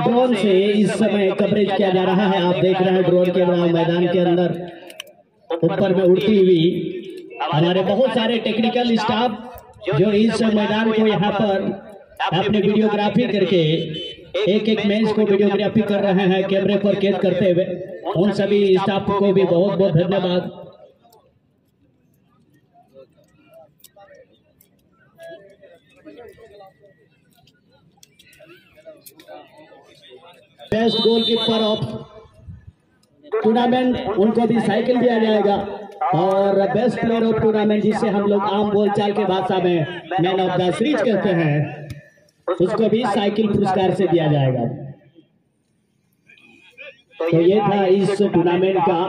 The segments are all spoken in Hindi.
ड्रोन से इस समय कवरेज किया जा रहा है। आप देख रहे हैं ड्रोन के मैदान के अंदर ऊपर में उड़ती हुई हमारे बहुत सारे टेक्निकल स्टाफ जो इस मैदान को यहाँ पर अपने वीडियोग्राफी करके एक एक मैच को वीडियोग्राफी कर रहे हैं, कैमरे पर कैद करते हुए। उन सभी स्टाफ को भी बहुत बहुत धन्यवाद। बेस्ट गोलकीपर ऑफ टूर्नामेंट उनको भी साइकिल दिया जाएगा और बेस्ट प्लेयर ऑफ टूर्नामेंट जिसे हम लोग आम बोलचाल के भाषा में मैन ऑफ द सीरीज कहते हैं, उसको भी साइकिल पुरस्कार से दिया जाएगा। तो ये था इस टूर्नामेंट का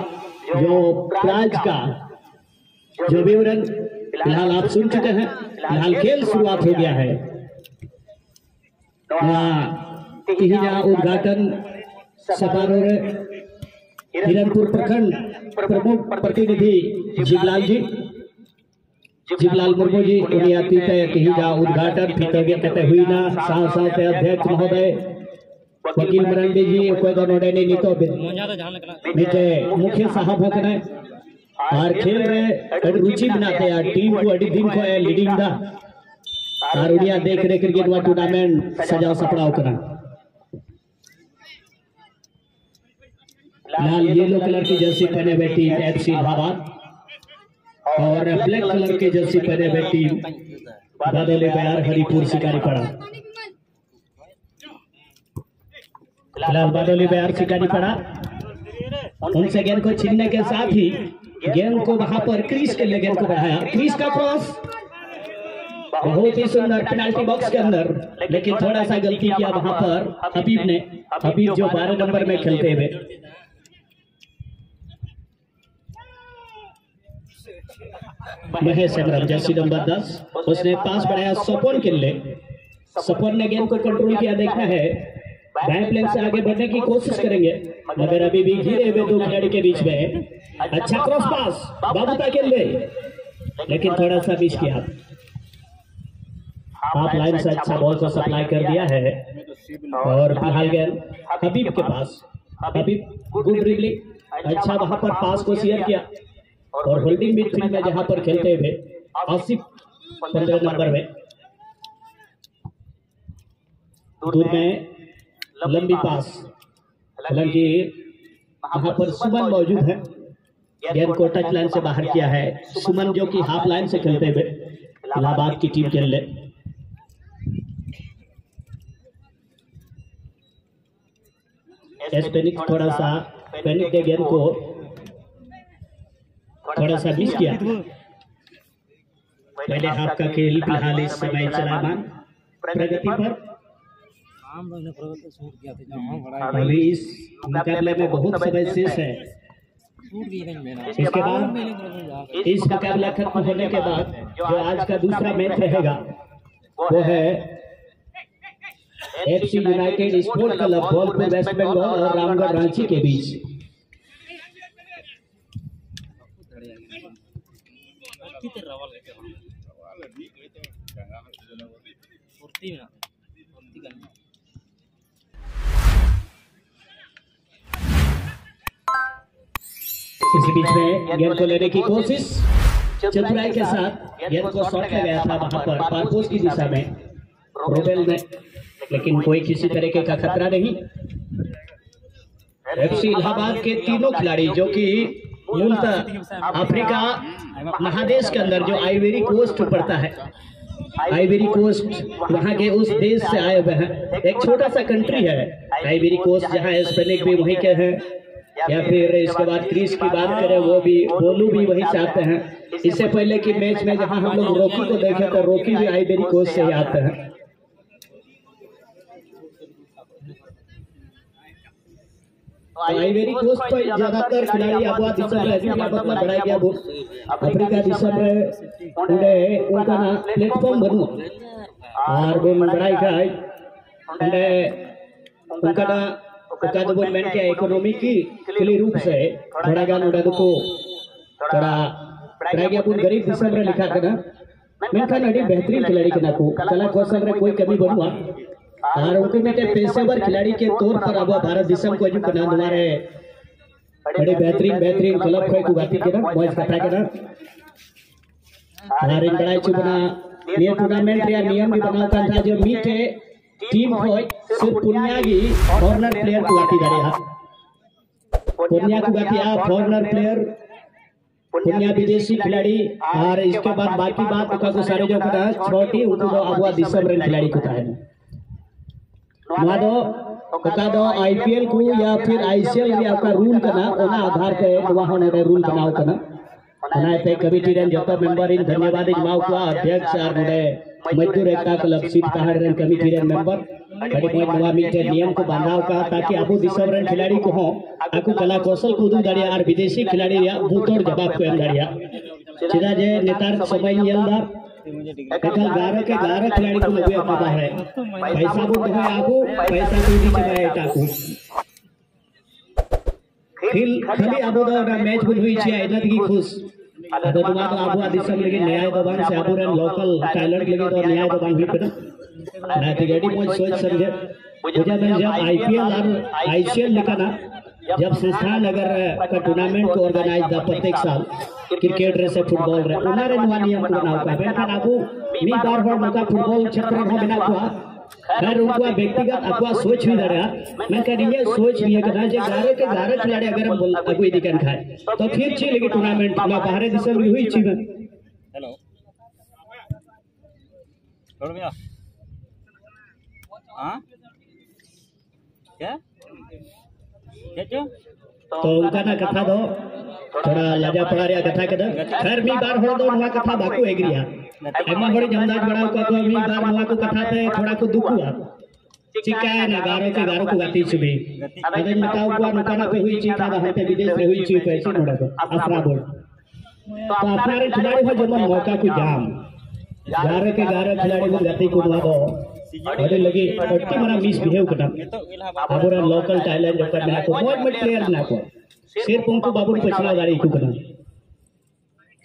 जो प्राइज का जो विवरण फिलहाल आप सुन चुके हैं। फिलहाल खेल शुरुआत हो गया है। उद्घाटन समारोह हिरनपुर प्रखंड प्रमुख प्रतिनिधि जीवलाल मुर्मू जी उन्हें उद्घाटन कहते हुई ना साथ अध्यक्ष महोदय वकील मरंडी जी मुख्य साहब होकर और खेल में रुचि बनाते हैं टीम को अड़ी दिन को लीडिंग दा और उड़िया देख रहे क्रिकेट वा टूर्नामेंट सजाव सपड़ाव करा। लाल येलो कलर की जर्सी पहने हुए टीम एफसी इलाहाबाद और ब्लैक कलर की जर्सी पहने हुए टीम बादोली बयार हरिपुर शिकारी पड़ा। फिलहाल बादोली बयार शिकारी पड़ा उनसे गेंद को छीनने के साथ ही गेंद को वहां पर क्रीज के लिए गेंद को बढ़ाया। क्रीज का क्रॉस बहुत ही सुंदर पेनाल्टी बॉक्स के अंदर, लेकिन थोड़ा सा गलती किया वहां पर हबीब ने। हबीब जो 12 नंबर में खेलते हुए महेश जर्सी नंबर 10 उसने पास बढ़ाया सपोन के लिए। सपोन ने गेंद को कंट्रोल किया। देखना है बैक लेग से आगे बढ़ने की कोशिश करेंगे मगर अभी भी घिरे हुए दो खिलाड़ी के बीच में। अच्छा क्रॉस पास बाबूता के लिए, लेकिन थोड़ा सा मिस किया। हाफ लाइन से अच्छा बॉल को सप्लाई कर दिया है और फिलहाल गेंद हबीब के पास। हबीब गुड ड्रिबलिंग अच्छा वहां पर पास को शेयर किया और होल्डिंग मिडफील्ड में जहां पर खेलते हुए आसिफ 15 नंबर में दूर में लंबी पास। हालांकि वहां पर सुमन मौजूद है। गेंद को टच लाइन से बाहर किया है सुमन जो कि हाफ लाइन से खेलते हुए इलाहाबाद की टीम के लिए। थोड़ा सा पैनिक के गेंद को थोड़ा सा मिस किया। पहले हाफ का खेल फिलहाल इस समय चलामान प्रगति पर। अभी इस मुकाबले में बहुत समय शेष है। इसके बाद इस मुकाबला खत्म होने के बाद जो आज का दूसरा मैच रहेगा वो है FC United sport club Bolpur West Bengal और रामगढ़ रांची के बीच। इसी बीच में गेंद को लेने की कोशिश चतुराई के साथ गेंद को शॉट किया गया था वहां पर पारपोस की दिशा में रोबेल ने, लेकिन कोई किसी तरीके का खतरा नहीं। एफसी इलाहाबाद के तीनों खिलाड़ी जो कि मूलतः अफ्रीका महादेश के अंदर जो आइवरी कोस्ट पड़ता है, आइवरी कोस्ट वहां के उस देश से आए हुए हैं। एक छोटा सा कंट्री है आइवरी कोस्ट जहां हिस्पैनिक भी वहीं के हैं, या फिर इसके बाद क्रीज की बात करें वो भी बोलू भी वहीं से आते हैं। इससे पहले की मैच में जहां हम लोग रॉकी को देखे तो रॉकी भी आइवरी कोस्ट से ही आते हैं। आइवरी कोस्ट पर ज्यादातर खिलाड़ी अगवा दिसंबर मतलब बढ़ाई गया अफ्रीका दिसंबर उनका ना प्लेटफॉर्म बनू और वो बढ़ाई उनका ना गवर्नमेंट के इकोनॉमी की क्लियर रूप से थोड़ा गान उड़ा को थोड़ा प्राइगे अपन गरीब दिसंबर लिखा करना मेनखान अड़ी बेहतरीन खिलाड़ी के ना को कला कौशल रे कोई कमी बनवा और उनको भी पेशेवर खिलाड़ी के तौर पर अब भारत देशम को जो कना हमारे बड़े बेहतरीन क्लब को गाती के ना मौज कथा के ना और इन बड़ा चुना ये टूर्नामेंट या नियम भी बनाता था जो मीटे टीम को सिर्फ पुण्यागी फॉरेनर प्लेयर को गाती जा रही है पुण्या को गाती है फॉरेनर प्लेयर पुण्या विदेशी खिलाड़ी और इसके बाद बाकी बात को सारे जो कदा छोटी उनको तो अब दिसम रन खिलाड़ी को है दो आईपीएल को या फिर आईसीएल में आपका रूल करना ओना आधार पे वहां ने रूल बनाओ करना ओना पे कमिटी रन जो मेंबर इन धन्यवाद माव को अध्यक्ष और ने मजदूर एकता क्लब सीट पहाड़ रन कमिटी रन मेंबर बड़ी पॉइंट नवा मीटे नियम को बांधाव का ताकि आबू दिसम रन खिलाड़ी को हो आकु कला कौशल को उदू दाड़िया और विदेशी खिलाड़ी या भूतोड़ जवाब को एम दाड़िया सीधा जे नेतार समय येलदार एकल 11 खिलाड़ी को लगे अपना है पैसा को तो आबू पैसा को दी चला है टाकू खाली आबू दा मैच बुझ हुई छे इतना की खुश तो तुम तो आबू दिसम लेकिन न्याय दबान से आबू रन लोकल टैलेंट लगे तो न्याय दबान भी पे ना तो गड़ी पहुंच सोच समझे मुझे मैं जब आईपीएल और आईसीएल लिखा जब संस्थान अगर का टूर्नामेंट को ऑर्गेनाइज दा प्रत्येक साल क्रिकेट रे से फुटबॉल रे उनारे नवा नियम को बनाव का बेन आबू मी बार बार मका फुटबॉल क्षेत्र में बना हुआ खैर उनको व्यक्तिगत अथवा सोच भी दरा मैं कह रही है सोच नहीं करना जे 11 खिलाड़ी अगर हम कोई दिकन खाए तो फिर छी लेकिन टूर्नामेंट में बाहर दिसम भी हुई छी हेलो छोड़ मिया हां क्या तो उनका ना कथा दो थोड़ा लाजा पड़ा रिया कथा के खैर मी बार हो दो नवा कथा बाकू एग्रिया एमा बड़ी जमदार बड़ाव का तो मी बार नवा को कथा थे थोड़ा को दुखुआ चिका ना गारो को गाती छबी अगर बताओ को नुकाना पे हुई चीज था हम पे विदेश में हुई चीज पैसे नोड़ा को असरा बोल तो अपना रे खिलाड़ी हो जमन मौका को जाम 11 खिलाड़ी को गति को दो अरे लगी अट्टी मना मिस बिहेव करना आबोरा लोकल टैलेंट जो करना को बहुत बड़े प्लेयर ना को सिर्फ उनको बाबू पछला गाड़ी को करना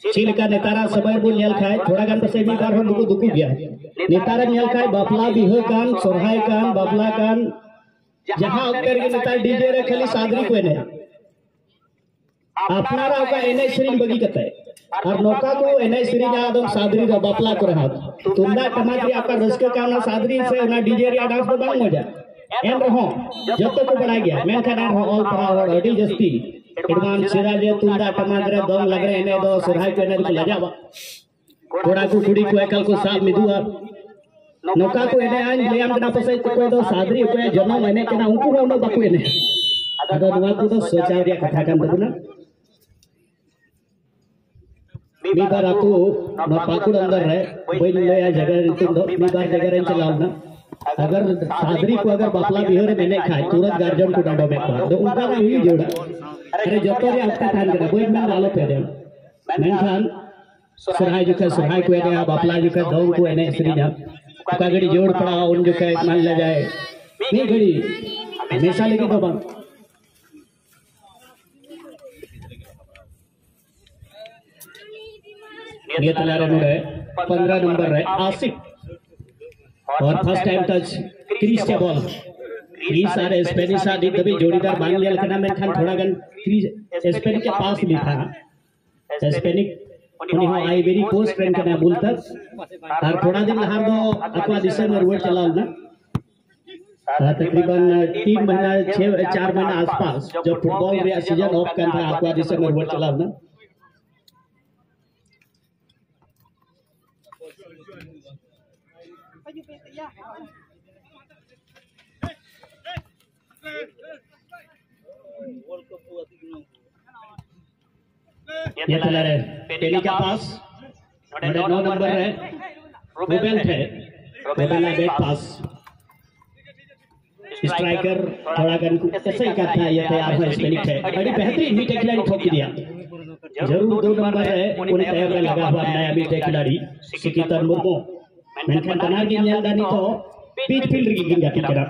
चील का नेतारा सबैर बोल नेल खाए थोड़ा गान बसे भी बार हम दुखु गया नेतारा नेल खाए बापला बिहो कान सोरहाय कान बापला कान जहां उतर के नेता डीजे रे खाली सादरी को ने अपना रा का एने श्री बगी कते और नौका को एने श्री जा दम सादरी का बापला को रहा तुंदा टमाटरी आपका रसके काना सादरी से ना डीजे रे डांस तो बंग हो जा एम रहो जब तक को बढ़ा गया मैं कहना ऑल पावर अडी जस्ती एडवांस सीधा जे तुंदा टमाटर दम लग रहे ने दो सुराय पे ने को लजावा थोड़ा को कुड़ी को एकल को साथ मिदुआ नौका को एने आन लेम कना पसे को दो सादरी को जन्म एने कना उनको होनो बाकू एने अदा नवा को तो सोचा रिया कथा कान दबना मी बार आपको ना पाकुड़ अंदर है कोई ले या जगह तुम दो मी बार जगह रे चलाओ ना अगर सादरी को अगर बापला बिहोरे मैंने खाए तुरंत गार्जियन को डांडो में पा तो उनका ना हुई जोड़ा अरे जब तो ये आपका थान करा कोई मैं डालो पे दे मैं थान सुराय जो का सुराय को एने बापला जो का दो को एने श्री जा का गड़ी जोड़ पड़ा उन जो का मान ले जाए नहीं घड़ी हमेशा लेके तो बन ये तलारे नो है 15 नंबर है आसिफ और फर्स्ट टाइम टच क्रीज के बॉल क्रीज सारे स्पेनिश आदि तभी जोड़ीदार बांध लिया करना मैं खान थोड़ा गन क्रीज स्पेनिश के पास भी था स्पेनिश उन्हें हो आइवरी कोस्ट ट्रेन करना बुल तक और थोड़ा दिन हार दो अथवा दिसंबर वर्ल्ड चला ना तकरीबन 3 महीना 4 महीना आसपास जब फुटबॉल रे सीजन ऑफ करना अथवा दिसंबर वर्ल्ड चला ना ये चला रहे पेनी का पास 9 नंबर है रूबेल थे रूबेल बैक पास स्ट्राइकर थोड़ा गन ऐसे ही करता है ये तैयार है स्पेनिश है बड़ी बेहतरीन मीटे खिलाड़ी ठोक दिया जरूर 2 नंबर है उन्हें तैयार में लगा हुआ नया मीटे खिलाड़ी सिकितर मुर्मू मेनखान तनार की न्यालदानी तो पिच फील्ड की गिंगा टिकरा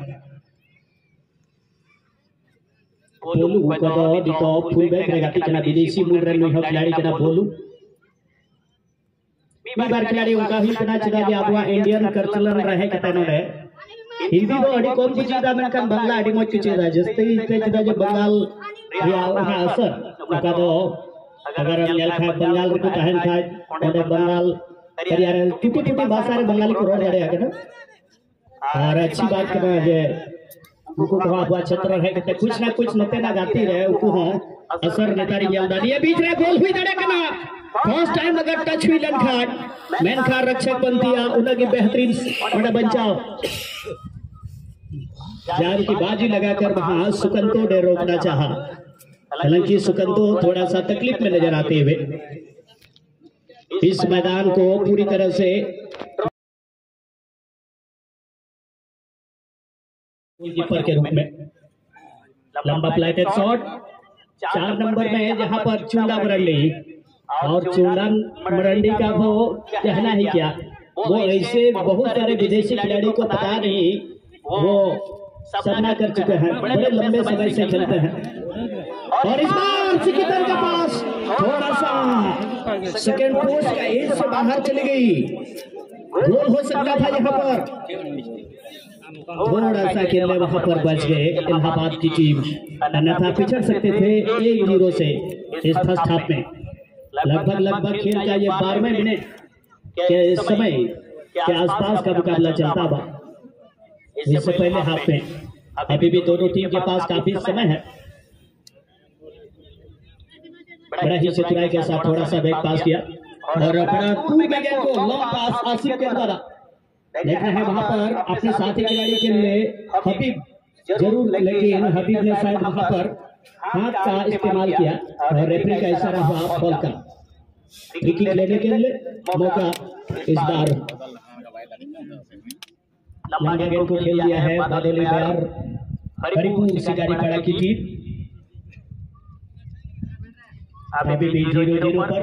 बोलू को तो दितो फुल बैक रे गाती जना विदेशी मूल रे नो खिलाड़ी जना बोलू मी बार खिलाड़ी उनका ही पता चला जे आपवा इंडियन कल्चरल रहे कतनो रे हिंदी दो अड़ी कौन की चीज़ मैंने कहा बंगला अड़ी मौज की चीज़ है जिसते ही चीज़ जो बंगाल या वहाँ असर उनका तो अगर हम नेल खाए बंगाल को कहन खाए और बंगाल यार टूटी भाषा रे बंगाली को रोड लड़े आगे ना और अच्छी बात करना है उनको कहा हुआ क्षेत्र है कि कुछ ना कुछ नते ना गाती रहे उनको असर नेतारी यादानी ये बीच में गोल हुई दड़े कना फर्स्ट टाइम अगर टच हुई लनखाट मैनखार रक्षक बनतिया उनकी बेहतरीन बड़ा बचाव जान की बाजी लगाकर वहां सुकंतो ने रोकना चाहा हालांकि सुकंतो थोड़ा सा तकलीफ में नजर आते हुए इस मैदान को पूरी तरह से गोलकीपर के रूप में लंबा फ्लाइटेड शॉट 4 नंबर में जहां पर चूड़ा मरंडी और चूड़ा मरंडी का वो कहना है क्या वो ऐसे बहुत सारे विदेशी खिलाड़ी को पता नहीं वो सामना कर चुके हैं बड़े लंबे समय से खेलते हैं और इस बार सिकंदर के पास थोड़ा सा सेकंड पोस्ट का एज से बाहर चली गई गोल हो सकता था यहाँ पर थोड़ा सा खेलने वहां पर बच गए इलाहाबाद की टीम अन्यथा पिछड़ सकते थे 1-0 से इस फर्स्ट हाफ में लगभग खेल का ये 12वें मिनट के समय के आसपास का मुकाबला चलता हुआ इससे पहले हाफ में अभी भी दोनों टीम के पास काफी समय है बड़ा ही चतुराई के साथ थोड़ा सा बैक पास किया और अपना को लॉन्ग पास आसिफ के द्वारा देखना है वहां पर अपने साथी खिलाड़ी के लिए हबीब जरूर लेकिन हबीब ने शायद वहां पर हाथ का इस्तेमाल किया और रेफरी का इशारा हुआ बॉल का फ्री किक लेने के लिए मौका इस बार लंबा गेंद को खेल दिया है बादली बयार हरिपुर शिकारी पाड़ा की टीम अभी भी 0-0 पर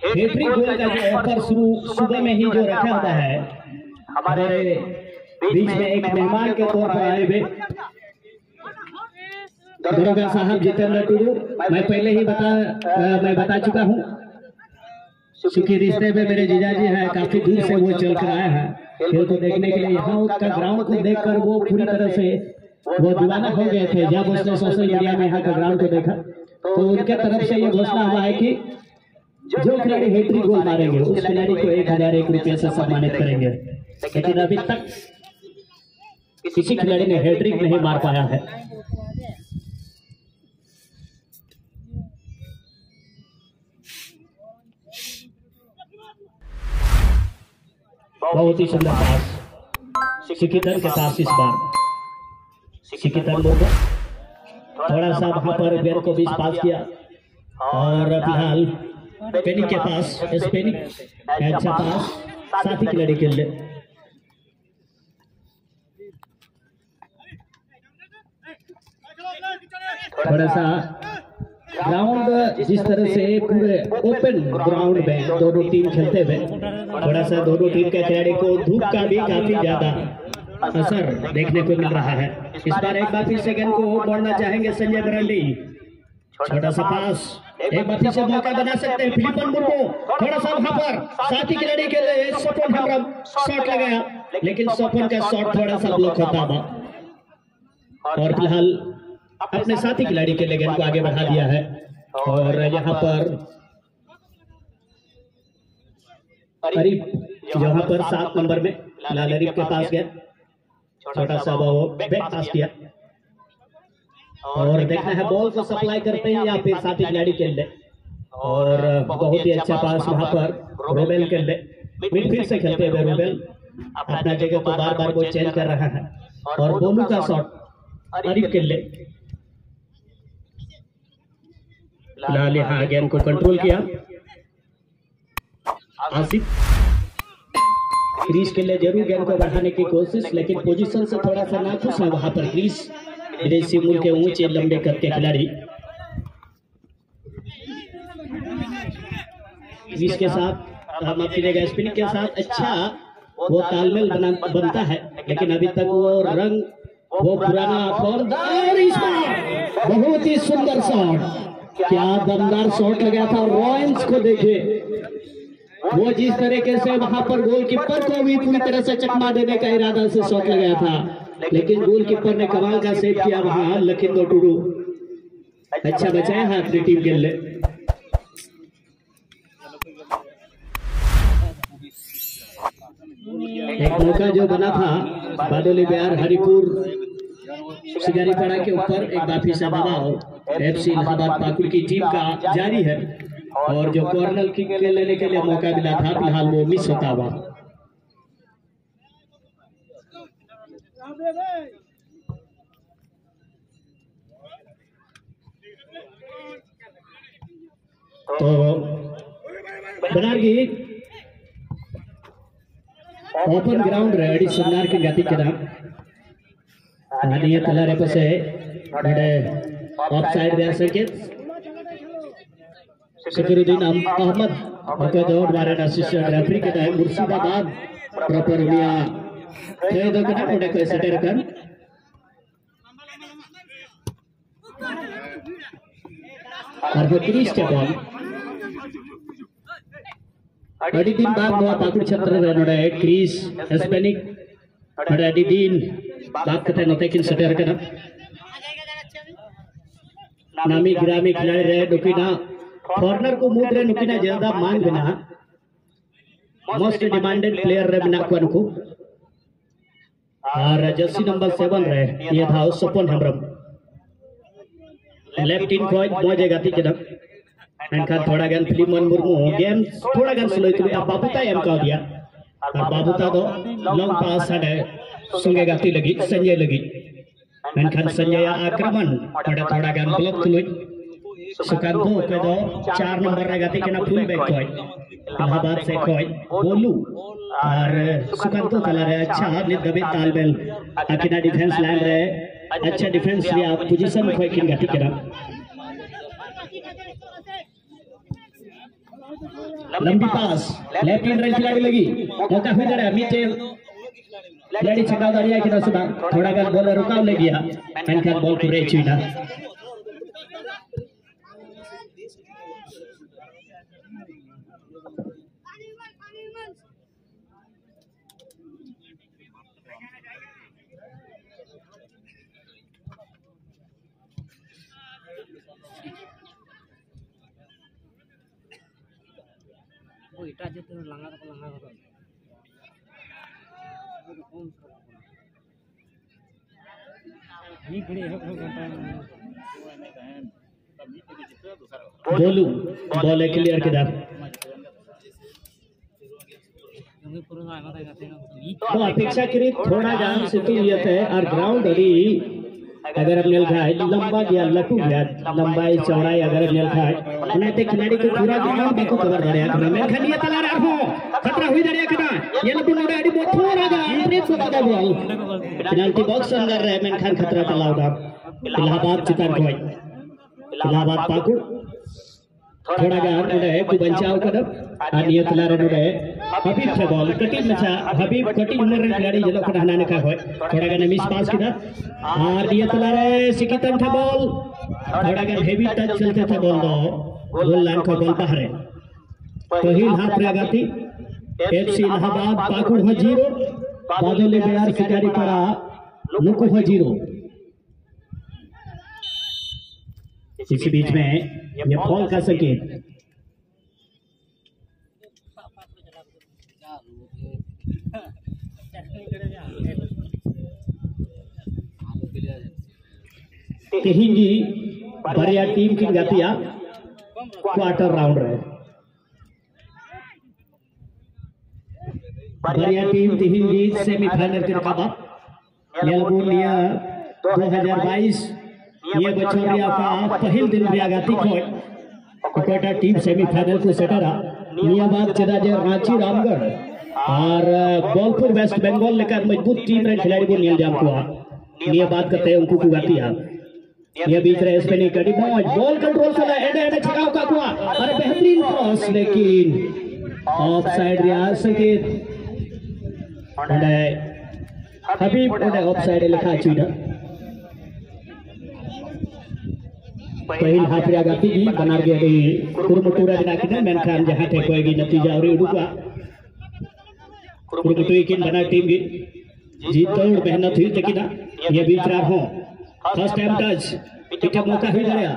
हैट्रिक गोल का जो ऑफर शुरू सुबह में ही जो रखा हुआ है हमारे बीच में एक मेहमान के तौर पर आए हुए दरोगा साहब जितेंद्र टुडू मैं पहले ही बता चुका हूँ सुखी रिश्ते में मेरे जीजाजी हैं काफी दूर से वो चल कर आए हैं खेल को देखने के लिए यहाँ का ग्राउंड को देखकर वो पूरी तरह से वो दीवाना हो गए थे जब उसने सोशल मीडिया में यहाँ का ग्राउंड को देखा तो उनके तरफ से ये घोषणा हुआ है कि जो खिलाड़ी हैट्रिक गोल मारेंगे उस खिलाड़ी को 1001 रुपये से सम्मानित करेंगे लेकिन अभी तक किसी खिलाड़ी ने हैट्रिक नहीं मार पाया है बहुत ही सुंदर पास सिकंदर के पास इस बार सिकंदर लोग थोड़ा सा वहां पर गेंद को बीच पास किया और फिलहाल पेनिक के पास पेनिक अच्छा पास साथी खिलाड़ी के लिए थोड़ा सा ग्राउंड जिस तरह से पूरे ओपन ग्राउंड में दोनों टीम खेलते हुए थोड़ा सा दोनों टीम के खिलाड़ी को धूप का भी काफी ज्यादा असर देखने को मिल रहा है इस बार एक बार फिर से गेंद को मोड़ना चाहेंगे संजय मरंडी छोटा सा पास एक बार फिर से मौका बना सकते हैं फिलिपन मुर्मू थोड़ा सा वहां पर साथी खिलाड़ी के लिए स्वपन हेम्ब्रम शॉट लगाया लेकिन स्वपन का शॉट थोड़ा सा ब्लॉक होता था और फिलहाल अपने साथी खिलाड़ी के लिए गेंद को आगे बढ़ा दिया है और यहाँ पर अरीफ यहाँ पर 7 नंबर में लाल अरीफ के पास गया छोटा सा वो बैक पास किया और देखना है बॉल को सप्लाई करते हैं या फिर साथी खिलाड़ी के लिए और बहुत ही अच्छा पास वहां पर रोबेल के लिए मिडफील्ड से खेलते हुए रोबेल अपना जगह को बार बार वो चेंज कर रहा है और बोलू का शॉट अरीफ के लिए फिलहाल यहाँ गेंद को कंट्रोल किया आसिफ क्रीज के लिए जरूर गेंद को बढ़ाने की कोशिश लेकिन पोजीशन से थोड़ा सा नाखुश है वहां पर क्रीज विदेशी मूल के ऊंचे लंबे कद के खिलाड़ी क्रीज के साथ हम अपने स्पिनिंग के साथ अच्छा वो तालमेल बनता है लेकिन अभी तक वो रंग वो पुराना और इस बार बहुत ही सुंदर शॉट क्या दमदार शॉट लगा था रॉयंस को देखिए वो जिस तरीके से वहां पर गोलकीपर को भी पूरी तरह से चकमा देने का इरादा से शॉट लगाया था लेकिन गोलकीपर ने कमाल का सेव किया वहां लखिंदर टुडू। अच्छा बचाया है अपनी टीम के लिए। एक मौका जो बना था बादोली बिहार हरिपुर शिकारीपाड़ा के ऊपर एक काफी सा दबाव एफसी इलाहाबाद पाकुड़ की टीम का जारी है और जो कॉर्नर किक लेने के लिए मौका मिला था फिलहाल वो मिस होता हुआ। तो बनारगी ओपन ग्राउंड रेडी सुनार की गति के नाम आनिया तलारे पर से बड़े ऑफसाइड दे संकेत सकरुद्दीन अहमद ओके दौड़ मारे असिस्टेंट रेफरी के नाम मुर्शिदाबाद प्रॉपर मिया कई दो कना उड़े कोई सेटर कर और बत्रीस के बॉल अड़ी दिन बाद नवा पाकुड़ क्षेत्र रे नोडे क्रीज हिस्पैनिक अड़ी दिन बात कते नते किन सेटर कना नामी ग्रामी खिलाड़ी रे नुकिना कॉर्नर को मूड रे नुकिना ज्यादा मांग बिना मोस्ट डिमांडेड प्लेयर रे बिना को नुकु और जर्सी नंबर 7 रे ये था सपन हेम्ब्रम लेफ्ट इन कोच मोजे गति के एनखान थोड़ा गन फिलिमन मुर्मू गेम थोड़ा गन स्लो इतने अब बाबूता एम का दिया और बाबूता तो लॉन्ग पास साडे संगे गति लगी संजय लगी एनखान संजय आक्रमण थोड़ा गन ब्लॉक तुलुई सुकांतो के दो 4 नंबर रे गति के ना फुल बैक कोई इलाहाबाद से कोई बोलू और सुकांतो कला रे अच्छा नित दबे तालमेल अकिना डिफेंस लाइन रे अच्छा डिफेंस लिया पोजीशन कोई किन गति के ना लंबी पास लेफ्ट इन राइट खिलाड़ी लगी मौका हुई जरा मीटे खिलाड़ी छक्का दारिया की नसुदा थोड़ा गन बॉल रुकाव ले गया एनखान बॉल को रे चुना इटा जते लंगा को नी घड़ी है बोलू बॉल क्लियर के दार तो अपेक्षाकृत थोड़ा जान सितुयत है और ग्राउंड अभी अगर अब नेल खाए लंबा गया लटू गया लंबाई चौड़ाई अगर नेल खाए उन्हें ते खिलाड़ी को पूरा ग्राउंड देखो कवर करे यार मैं खनिया तला रहा हूं खतरा हुई दरिया कना ये लटू नोडे अडी बहुत थोड़ा जा इंट्रेस होता था बॉल पेनल्टी बॉक्स अंदर रहे मैं खान खतरा तलाउदा इलाहाबाद चितार कोई इलाहाबाद पाकुड़ थोड़ा गान नोडे को बचाव कदम आनिया तला रे नोडे हबीब से बॉल कटिंग में था हबीब कटिंग उम्र रे खिलाड़ी जलो को हनाने का होय थोड़ा गान मिस पास किदा और ये तला रे सिकितन था बॉल थोड़ा गान हेवी टच चलते थे बॉल दो गोल लाइन का बॉल बाहर है पहिल हाफ रे गति एफसी इलाहाबाद पाकुड़ हो 0 बादोली बिहार शिकारीपाड़ा नुकु हो 0 इसी बीच में ये बॉल का संकेत तिहिंगी बरिया टीम की गतिया क्वार्टर राउंड रहे बरिया टीम तिहिंगी सेमीफाइनल के मुकाबला मेलबोर्न 2022 ये बचोरिया का पहल दिन भी आगाती कोटा टीम सेमीफाइनल को सेटरा नियाबाद चदाजे रांची रामगढ़ और बोलपुर वेस्ट बंगाल लेकर मजबूत टीम रे खिलाड़ी को नील जाम को नियाबाद करते उनको को गाती ये बीच रहे इसमें नहीं कड़ी बॉल कंट्रोल कर एडे एडे छकाव का हुआ अरे बेहतरीन क्रॉस लेकिन ऑफसाइड रियाज संकेत हबीब ऑफसाइड लिखा चुना पहिल हाफ रे गति गी बनार गे कुरुमुटुरा दिना किने मेनखान जहां थे कोई गी नतीजा और उडुका कुरुमुटुई किन बना टीम गी जी दौड़ मेहनत हुई लेकिन ये बीच रहा हूँ फर्स्ट टाइम टच पीछे मौका हुई गया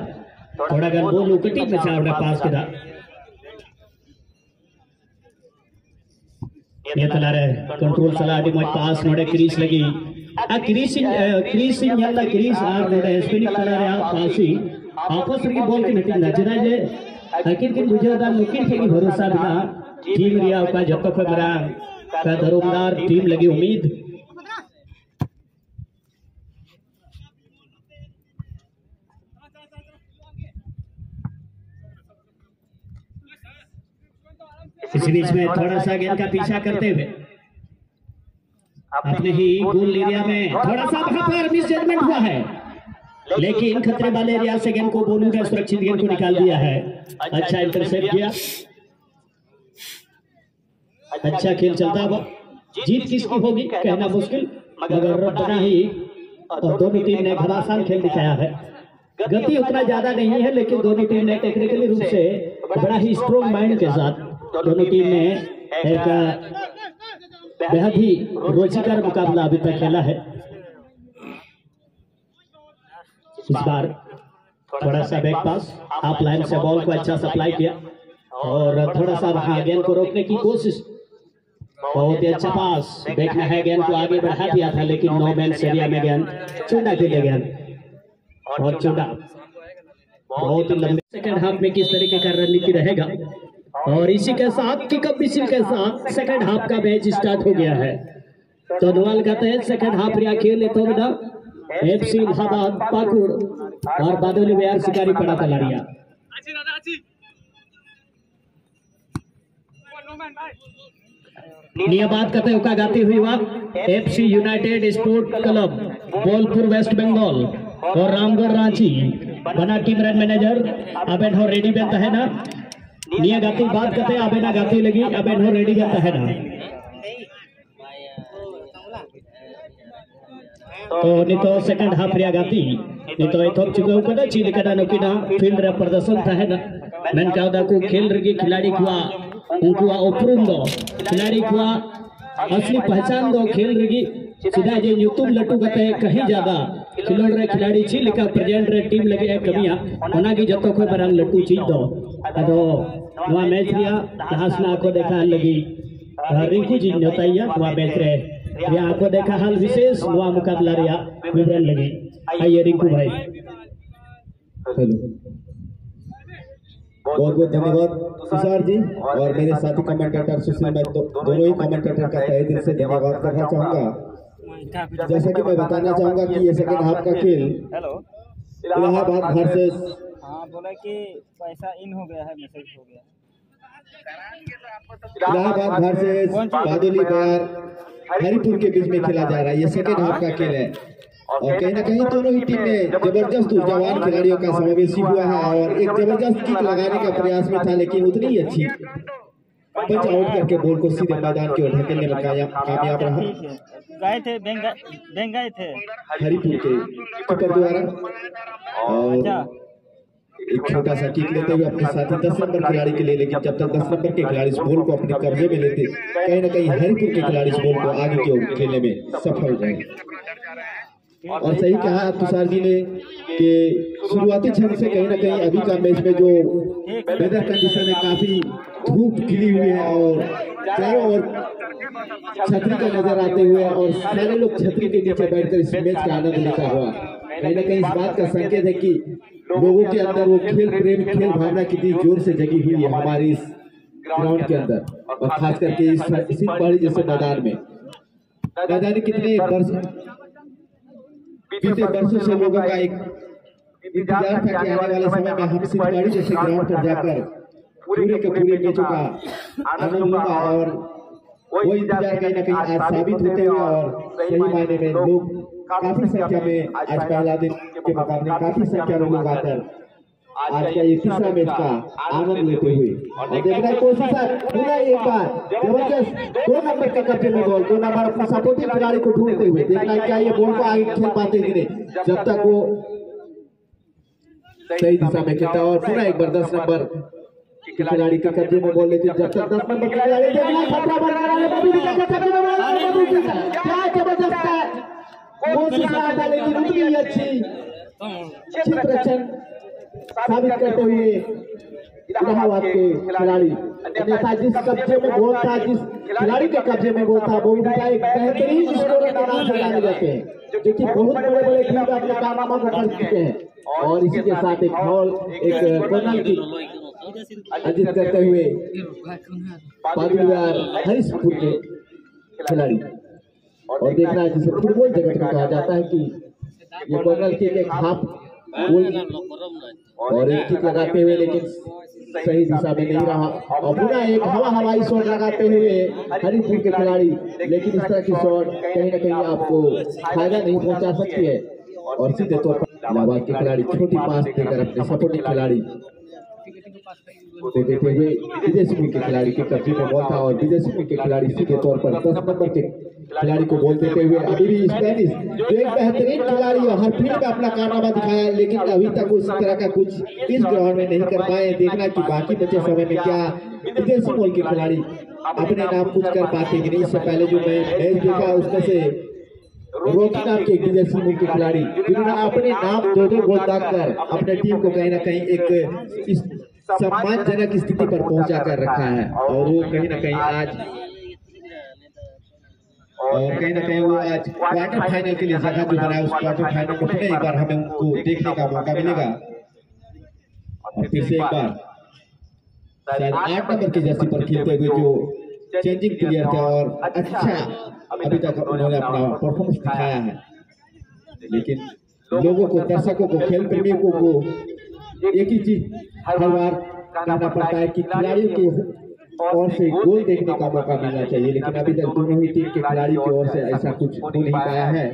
थोड़ा गन बोल उकटी में सामने पास किया ये तला रहे कंट्रोल सला दी मैं पास नोड़े क्रीज लगी आ क्रीज यल्ला क्रीज आर नोड़े स्पिनिंग तला रहे पासी आपस की बॉल की नती नजरा जे आखिर के मुझे दा मुकिन के भरोसा बिना टीम रिया का जब तक मेरा का धरोमदार टीम लगी उम्मीद इस बीच में थोड़ा सा गेंद का पीछा करते हुए अपने ही गोल एरिया में थोड़ा सा वहां पर मिस जजमेंट हुआ है लेकिन खतरे वाले एरिया से गेंद को बोलू ने सुरक्षित गेंद को निकाल दिया है अच्छा इंटरसेप्ट किया अच्छा खेल चलता हुआ जीत किसकी होगी कहना मुश्किल मगर बना ही और दोनों टीम ने घमासान खेल दिखाया है गति उतना ज्यादा नहीं है लेकिन दोनों टीम ने टेक्निकली रूप से बड़ा ही स्ट्रॉन्ग माइंड के साथ दोनों टीम ने एक बेहद ही रोचकर मुकाबला अभी तक खेला है इस बार थोड़ा सा बैक पास आप लाइन से बॉल को अच्छा सप्लाई किया और थोड़ा सा वहां गेंद को रोकने की कोशिश बहुत ही अच्छा पास देखना है गेंद को आगे बढ़ा दिया था लेकिन नो मैन एरिया में गेंद चुना के लिए गेंद और चुना बहुत ही लंबे सेकंड हाफ में किस तरीके का रणनीति रहेगा और इसी के साथ किकअप मिसिल के साथ सेकंड हाफ का मैच स्टार्ट हो गया है तो नवाल कहते हैं सेकंड हाफ रिया खेल तो ना एफसी इलाहाबाद पाकुड़ और बादोली बिहार शिकारी पड़ा तलारिया नियाबाद कहते उका गाती हुई वक्त FC United sport club Bolpur West Bengal और रामगढ़ रांची बना टीम रन मैनेजर अबेन हो रेडी बनता है ना निया गाती बात करते अबेना गाती लगी अबेन हो रेडी बनता है ना तो नहीं तो सेकंड हाफ रिया गाती नहीं तो इथोप चुका कदा चील कदा नकिना फील्ड रे प्रदर्शन था है ना मेन काउदा को खेल रही खिलाड़ी को उनको उपरुम दो खिलाड़ी को असली पहचान दो खेल रही सीधा जे यूट्यूब लटू गते कहीं ज्यादा खिलोड़ रे खिलाड़ी छी लेका प्रेजेंट रे टीम लगे कमिया ओना की जतो को बरंग लटू चीज दो अदो नवा मैच रिया हासना को देखा लगी रिंकू जी नताइया नवा मैच रे रिया को देखा हाल विशेष नवा मुकाबला रिया विवरण लगी आइए रिंकू भाई हेलो बहुत बहुत धन्यवाद तुषार जी और मेरे साथी कमेंटेटर सुशील मैं दोनों ही कमेंटेटर का तहे दिल से धन्यवाद करना चाहूंगा जैसा कि मैं बताना चाहूंगा कि ये सेकंड हाफ का खेल इलाहाबाद वर्सेस बोला कि पैसा इन हो गया है मैसेज हो गया इलाहाबाद वर्सेस बादोली बिहार हरिपुर के बीच में खेला जा रहा है ये सेकंड हाफ का खेल है और कहीं ना कहीं दोनों ही टीम में जबरदस्त जवान खिलाड़ियों का समावेश हुआ है और एक जबरदस्त किक लगाने का प्रयास में था लेकिन उतनी ही अच्छी पंच आउट करके बॉल को सीधे मैदान की ओर धकेलने में कामयाब रहा गए थे बेंगाई थे हरिपुर के कीपर द्वारा और एक छोटा सा किक लेते हुए अपने साथी 10 नंबर खिलाड़ी के लिए लेकिन जब तक 10 नंबर के खिलाड़ी इस बॉल को अपने कब्जे में लेते कहीं ना कहीं हरिपुर के खिलाड़ी इस बॉल को आगे की ओर खेलने में सफल हो जाएंगे और सही कहा तुषार जी ने कि शुरुआती क्षण से कहीं ना कहीं अभी का मैच में जो वेदर कंडीशन है काफी धूप खिली हुई है और चारों ओर छतरी का नजर आते हुए और सारे लोग छतरी के नीचे बैठकर इस मैच का आनंद लेता हुआ कहीं ना कहीं इस बात का संकेत है कि लोगों के अंदर वो खेल प्रेम खेल भावना कितनी जोर से जगी हुई है हमारे इस ग्राउंड के अंदर और खास करके इसी पहाड़ी जैसे मैदान में मैदान कितने बीते वर्षों से लोगों का एक इंतजार था कि आने वाले समय में हम सिंहवाड़ी जैसे ग्राउंड पर जाकर पूरे के पूरे मैचों का आनंद लूंगा और वो इंतजार कहीं ना कहीं आज साबित होते हुए और सही मायने में लोग काफी संख्या में आज पहला दिन के मुकाबले काफी संख्या में लोग आकर आज का ये तीसरा मैच का आनंद लेते हुए और देखना है कोशिश है पूरा एक बार जबरदस्त 2 नंबर के कब्जे में बॉल 2 नंबर अपने सपोर्टिंग खिलाड़ी को ढूंढते हुए देखना है क्या ये बॉल को आगे खेल पाते कि नहीं जब तक वो सही दिशा में खेलता और पूरा एक बार 10 नंबर खिलाड़ी के कब्जे में बॉल लेते जब तक 10 नंबर के खिलाड़ी देखना खतरा बरकरार है क्या जबरदस्त कोशिश रहा था लेकिन उतनी अच्छी क्षेत्र रक्षण साबित करते हुए इलाहाबाद के खिलाड़ी अन्यथा जिस कब्जे में गोल था, जिस खिलाड़ी के कब्जे में गोल था, वो उनका एक बेहतरीन स्कोरर के नाम से जाने जाते हैं, जो कि बहुत बड़े बड़े टीम अपने कारनामा को कर चुके हैं। और इसी के साथ एक कर्नल की अर्जित करते हुए पागलवार हरीशपुर के खिलाड़ी। और देखना है जिसे फुटबॉल जगत में कहा जाता है कि ये कर्नल की एक हाफ गोल और एक किक लगाते हुए लेकिन सही दिशा में नहीं रहा, और पुनः एक हवाई शॉट लगाते हुए हरीशपुर के खिलाड़ी, लेकिन इस तरह की शॉट कहीं ना कहीं आपको फायदा नहीं पहुंचा सकती है। और सीधे तौर पर इलाहाबाद के खिलाड़ी छोटी पास देकर अपने सपोर्टिंग खिलाड़ी देते हुए विजय सिंह के खिलाड़ी के कब्जे में बॉल था, और विजय सिंह के खिलाड़ी सीधे तौर पर 10 नंबर के खिलाड़ी को बॉल देते हुए अभी भी स्पेनिश जो एक बेहतरीन खिलाड़ी हर फील्ड में अपना कारनामा दिखाया, लेकिन अभी तक उस तरह का कुछ इस ग्राउंड में नहीं कर पाए। देखना कि बाकी बचे समय में क्या विजय सिंह के खिलाड़ी अपने नाम कुछ कर पाते कि नहीं। इससे पहले जो मैं मैच देखा उसमें से रोकी नाम के विजय सिंह के खिलाड़ी जिन्होंने अपने नाम 2-2 गोल दागकर अपने टीम को कहीं ना कहीं एक सम्मानजनक स्थिति पर पहुंचा कर रखा है, और वो कहीं ना कहीं आज क्वार्टर फाइनल के लिए जगह जो बनाया, उस क्वार्टर फाइनल में फिर एक बार हमें उनको देखने का मौका मिलेगा। और फिर से एक बार शायद 8 नंबर की जर्सी पर खेलते हुए जो चेंजिंग प्लेयर थे और अच्छा अभी तक उन्होंने अपना परफॉर्मेंस दिखाया है, लेकिन लोगों को, दर्शकों को, खेल प्रेमियों को एक ही चीज हर बार कहना पड़ता है कि खिलाड़ियों की ओर से गोल देखने का मौका मिलना चाहिए, लेकिन अभी तक दोनों ही टीम के खिलाड़ियों की ओर से ऐसा कुछ हो नहीं पाया है।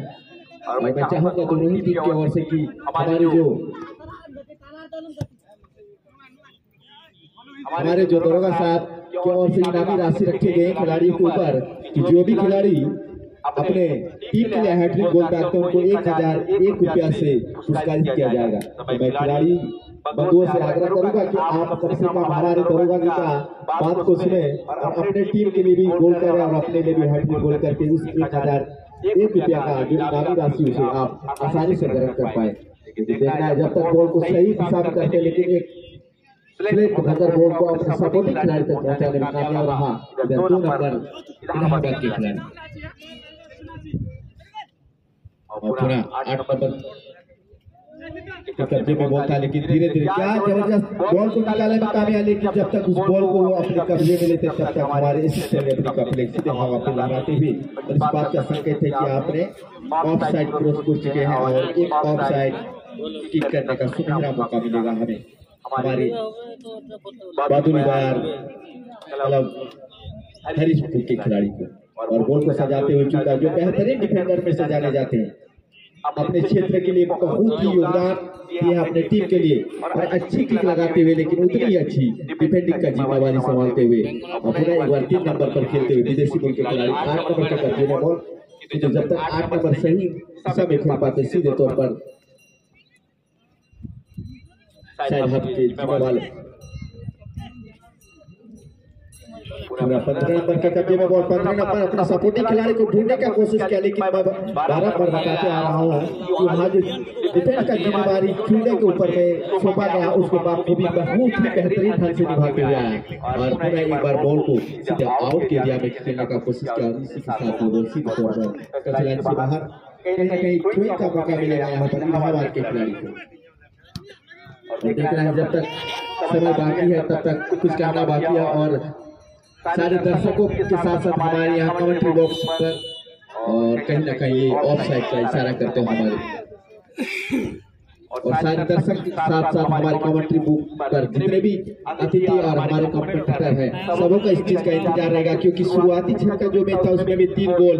और मैं चाहूंगा दोनों ही टीम की ओर से कि हमारे जो दरोगा साहब की ओर से इनामी राशि रखे गए खिलाड़ियों के ऊपर कि जो भी खिलाड़ी अपने टीम के लिए हैट्रिक गोल दागते हैं उनको 1001 रुपया से पुरस्कारित किया जाएगा। तो मैं खिलाड़ी बंधुओं से आग्रह करूंगा कि आप कम से कम हमारे दरोगा जी का बात को सुने और अपने टीम के लिए भी गोल करें और अपने लिए भी हैट्रिक गोल करके उस 1001 रुपया का जो इनामी राशि उसे आप आसानी से ग्रहण कर पाए। देखना है जब तक बॉल को सही दिशा में करते, लेकिन एक स्लेट भंगर बॉल को अपने सपोर्टिंग खिलाड़ी तक पहुंचाने में कामयाब रहा 2 नंबर इलाहाबाद के खिलाड़ी। और पुनः 8 नंबर कब्जे में बॉल था, लेकिन धीरे धीरे क्या जबरदस्त बॉल को निकालने में कामयाब, लेकिन जब तक उस बॉल को अपने कब्जे में लेते तब तक हमारे असिस्टेंट रेफरी का फ्लैग सीधे हवा पे लहराते हुए और इस बात का संकेत है कि आपने ऑफ साइड क्रॉस कर चुके हैं और एक ऑफ साइड किक करने का सुनहरा मौका मिलेगा हमें हमारे बादुलीवार मतलब हरीशपुर के खिलाड़ी को। और बॉल को सजाते हुए चुका जो बेहतरीन डिफेंडर में से जाने जाते हैं, अपने क्षेत्र के लिए बहुत ही योगदान दिया अपने टीम के लिए और अच्छी किक लगाते हुए, लेकिन उतनी ही अच्छी डिफेंडिंग का जिम्मेवारी संभालते हुए और पुनः एक बार 3 नंबर पर खेलते हुए विदेशी बॉल के खिलाड़ी 8 नंबर के कब्जे में बॉल, तो जब तक 8 नंबर सही दिशा में खेल पाते सीधे तौर पर शायद हाथ के जिम्मे वाले 15 नंबर के कब्जे में बॉल। 15 नंबर अपने सपोर्टिंग खिलाड़ी को ढूंढने का कोशिश किया, लेकिन मैं 12 पर बताते आ रहा हूँ कि वहाँ जो डिफेंस का जिम्मेवारी फील्डर के ऊपर में सौंपा गया उसको बाखूबी बहुत ही बेहतरीन ढंग से निभाते हुए आया और पुनः एक बार बॉल को सीधे आउट के एरिया में खेलने का कोशिश किया और इसी के साथ वो सीधे तौर पर टच लाइन से बाहर कहीं न कहीं थ्रोइंग का मौका मिलेगा यहाँ पर इलाहाबाद के खिलाड़ी को। और देख रहे हैं जब तक समय बाकी है तब तक कुछ कहना बाकी है और सारे दर्शकों के साथ साथ हमारे यहाँ कमेंट्री बॉक्स पर और कहीं ना कहीं ऑफ साइड का इशारा करते हैं हमारे और सारे दर्शक के साथ साथ हमारे कमेंट्री बुक पर जितने भी अतिथि और हमारे कमेंटेटर हैं सबों का इस चीज का इंतजार रहेगा, क्योंकि शुरुआती क्षण का जो मैच था उसमें भी 3 गोल,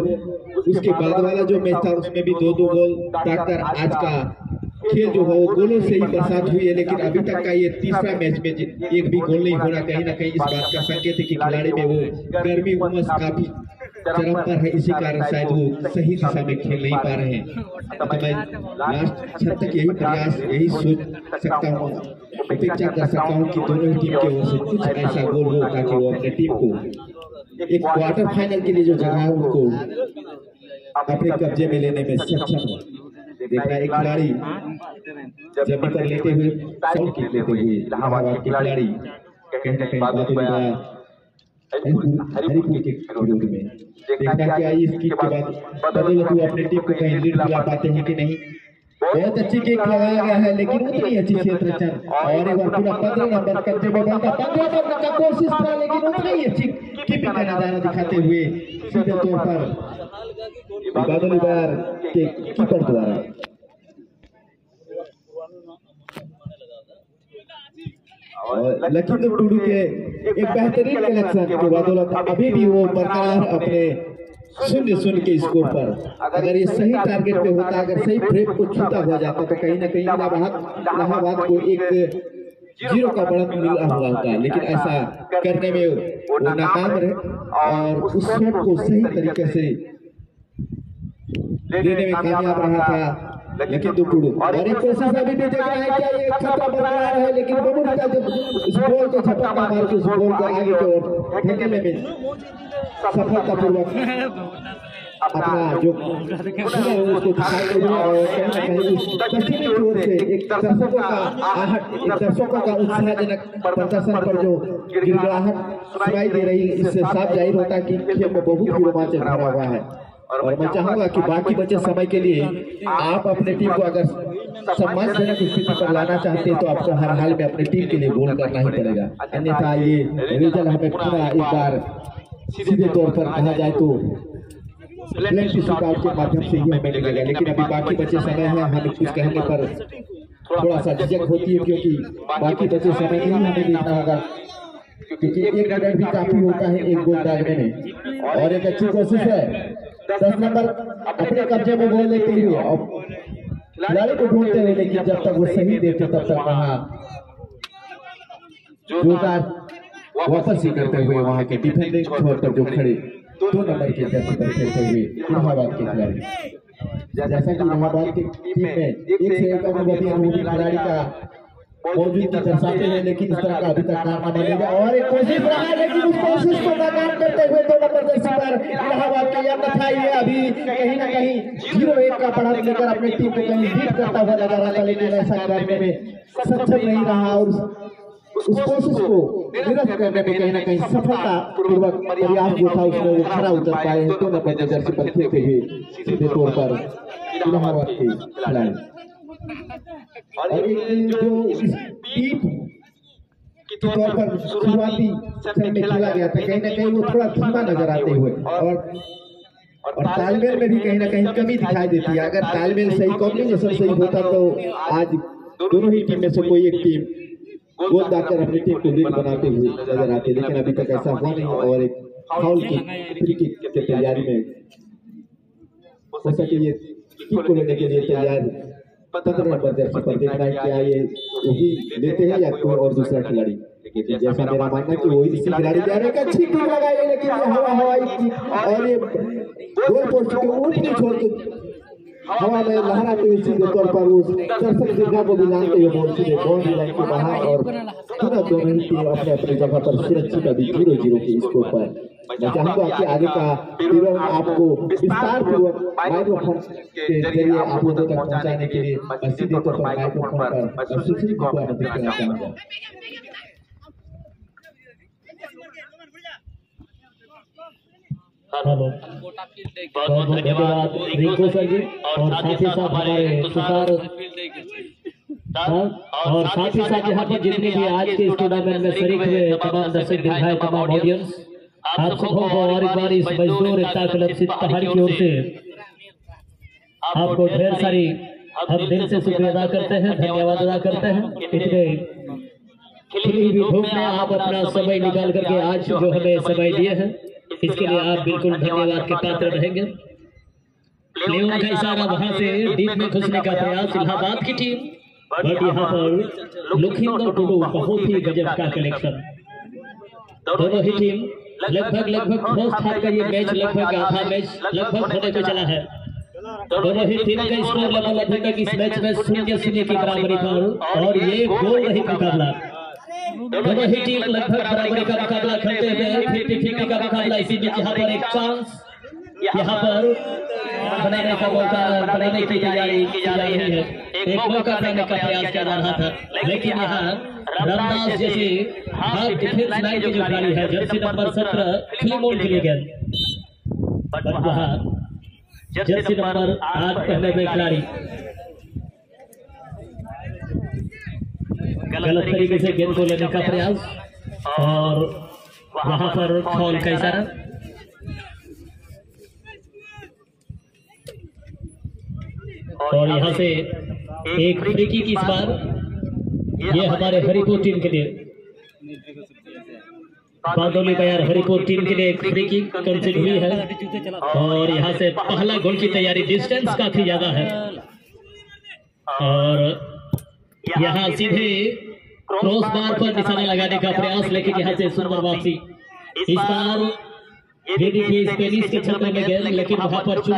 उसके बाद वाला जो मैच था उसमें भी 2-2 गोल दागकर आज का खेल जो है वो गोलों से ही बरसात हुई है। लेकिन अभी तक का ये तीसरा मैच में एक भी गोल नहीं होना कहीं ना कहीं इस बात का संकेत है कि खिलाड़ी में वो गर्मी उमस काफी चरम पर है, इसी कारण शायद वो सही दिशा में खेल नहीं पा रहे हैं। तो मैं लास्ट क्षण तक यही प्रयास यही सोच सकता हूँ, अपेक्षा कर सकता हूँ कि दोनों टीम की ओर से कुछ ऐसा गोल हो ताकि वो अपने टीम को एक क्वार्टर फाइनल के लिए जो जगह है उनको अपने कब्जे में लेने में सक्षम है। देखना एक खिलाड़ी जब कर लेते हुए शॉट किक लेते हुए इलाहाबाद के खिलाड़ी कहीं ना कहीं हरिपुर के विरोध में देखना क्या इस किक के बाद बदौलत अपने टीम को कहीं लीड दिला पाते हैं कि नहीं। बहुत अच्छी किक लगाया गया है लेकिन उतनी अच्छी क्षेत्र रचना और एक बार पूरा 15 नंबर कब्जे में बनता 15 नंबर का कोशिश था लेकिन उतनी ही अच्छी कीपिंग का नजारा दिखाते हुए सीधे तौर पर बादल बार के कीपर द्वारा लखीमपुर टुडू के एक बेहतरीन कलेक्शन के बदौलत अभी भी वो बरकरार अपने 0-0 के स्कोर पर। अगर ये सही टारगेट पे होता, अगर सही फ्रेम को छूता हो जाता तो कहीं ना कहीं इलाहाबाद को एक 0 का बढ़त मिला हुआ होता, लेकिन ऐसा करने में वो नाकाम रहे और उस शॉट को सही तरीके से लेने में कामयाब रहा था लखीमपुर टुडू। और एक कोशिश अभी भी देख रहा है क्या ये खतरा बरकरार है, लेकिन बबूल का जब इस बॉल को झपका मार के उस बॉल को आगे की ओर फेंकने में सफलतापूर्वक अपना जो उसको दिखाते हुए और कहीं ना कहीं पश्चिमी ओर से एक दर्शकों का आहट, एक दर्शकों का उत्साहजनक प्रदर्शन पर जो गिड़गिड़ाहट सुनाई दे रही, इससे साफ जाहिर होता है कि खेल में बहुत ही रोमांच भरा हुआ है। और मैं चाहूंगा कि बाकी बचे समय के लिए आप अपने टीम को अगर सम्मानजनक स्थिति पर लाना चाहते हैं तो आपको हर हाल में अपनी टीम के लिए गोल करना ही पड़ेगा, अन्यथा ये रिजल्ट हमें पूरा एक बार सीधे तौर पर कहा जाए तो प्लेंटी शूटआउट के माध्यम से ही हमें मिलेगा। लेकिन अभी बाकी बचे समय है, हमें कुछ कहने पर थोड़ा सा झिझक होती है क्योंकि बाकी बचे समय में ही हमें देखना होगा क्योंकि 1 मिनट भी काफी होता है एक गोल दागने में। और एक अच्छी कोशिश है 10 नंबर अपने कब्जे में बॉल लेते हुए और खिलाड़ी को ढूंढते हुए, लेकिन जब तक वो सही देते तब तक वहाँ जोरदार वापसी करते हुए वहाँ के डिफेंडिंग छोर पर जो खड़े 2 नंबर के जैसे पर खेलते हुए इलाहाबाद के खिलाड़ी, जैसा कि इलाहाबाद की टीम में एक से एक अनुभवी खिलाड़ी का मौजूदगी दर्शाते हैं, लेकिन इस तरह का अभी तक नाम नहीं मिला। और एक कोशिश रहा है लेकिन उस कोशिश को नाकाम करते हुए 2 नंबर जर्सी पर इलाहाबाद का यह तथा ये अभी कहीं ना कहीं 0-1 का बढ़त लेकर अपनी टीम को कहीं लीड करता हुआ नजर आता, लेकिन ऐसा करने में सक्षम नहीं रहा और उस कोशिश को निरस्त करने में कहीं ना कहीं सफलता पूर्वक प्रयास जो था उसमें वो खरा उतर पाए हैं 2 नंबर जर्सी पर खेलते हुए सीधे तौर पर इलाहाबाद के खिलाड़ी। और एक जो टीम के तौर पर शुरुआती चरण में खेला गया था कहीं ना कहीं वो थोड़ा धीमा नजर आते हुए और तालमेल में भी कहीं ना कहीं कमी दिखाई देती है। अगर तालमेल सही, कॉम्बिनेशन सही होता तो आज दोनों ही टीम में से कोई एक टीम गोल दाकर अपनी टीम को लीड बनाते हुए नजर आते, लेकिन अभी तक ऐसा हुआ नहीं। और एक फाउल की फ्री किक की तैयारी में हो सके ये किक को लेने के लिए तैयार 15 नंबर जर्सी पर। देखना है क्या ये वही लेते हैं या कोई और दूसरा खिलाड़ी, लेकिन जैसा मेरा मानना है कि वही दूसरा खिलाड़ी जा रहे हैं। अच्छी किक लगाई लेकिन ये हवाई किक और ये गोल पोस्ट के ऊपर छोड़ के हवा में लहराते हुए सीधे तौर पर उस दर्शक दीर्घा को भी जानते हुए बॉल सीधे बाउंड्री लाइन के बाहर और पूरा दोनों ही टीम अपने अपने जगह पर सुरक्षित अभी 0-0 के स्कोर पर। मैं चाहूंगा कि आगे का विवरण आपको विस्तार पूर्वक माइक्रोफोन के जरिए आप लोगों तक पहुंचाने के लिए मैं सीधे तौर पर माइक्रोफोन पर सुशील को आमंत्रित करना चाहूंगा। हेलो, बहुत बहुत धन्यवाद रिंकू सर जी और साथ ही साथ हमारे तुषार और साथ ही साथ यहाँ पर जितने भी आज के इस टूर्नामेंट में शरीक हुए तमाम दर्शक दिखाए तमाम ऑडियंस, आप सबको और एक बार इस मजदूर एकता क्लब सिताहड़ी की ओर से आपको ढेर सारी हम दिल से शुक्रिया अदा करते हैं, धन्यवाद अदा करते हैं। इतने खिली हुई धूप में आप अपना समय निकाल करके आज जो हमें समय दिए हैं इसके लिए आप बिल्कुल धन्यवाद के पात्र रहेंगे। प्लेयर का इशारा वहां से डीप में घुसने का प्रयास इलाहाबाद की टीम, बट यहाँ पर लखीमपुर टुडू बहुत ही गजब का कलेक्शन। दोनों ही टीम लगभग फर्स्ट हाफ का ये मैच लगभग आधा मैच लगभग होने को चला है। दोनों ही टीम का स्कोर लगभग अभी तक इस मैच में 0-0 की बराबरी पर और ये गोल रही मुकाबला। दोनों ही टीम लगभग बराबरी का मुकाबला करते हुए 50-50 का मुकाबला। इसी बीच यहाँ पर एक चांस यहाँ पर बनाने का मौका बनाने की तैयारी की जा रही है। एक मौका बनाने का प्रयास कर रहा था, लेकिन यहाँ रामदास जैसे हाफ डिफेंस लाइन के जो खिलाड़ी है जर्सी नंबर 17 फिल्मोन के लिए गए, वहाँ जर्सी नंबर 8 पहने हुए खिलाड़ी गलत तरीके से गेंद को लेने का प्रयास और वहां पर फॉल का इशारा। और यहाँ से एक फ्री किक इस बार ये हमारे हरिपुर टीम के लिए, बारडोली बयार हरिपुर टीम के लिए एक फ्री किक कंसीड हुई है। और यहाँ से पहला गोल की तैयारी, डिस्टेंस काफी ज्यादा है और यहाँ सीधे क्रॉस बार पर निशाना लगाने का प्रयास, लेकिन यहाँ से सुंदर वापसी। इस बार ये देखिए स्पेनिश के छक्के में गए, लेकिन वहां पर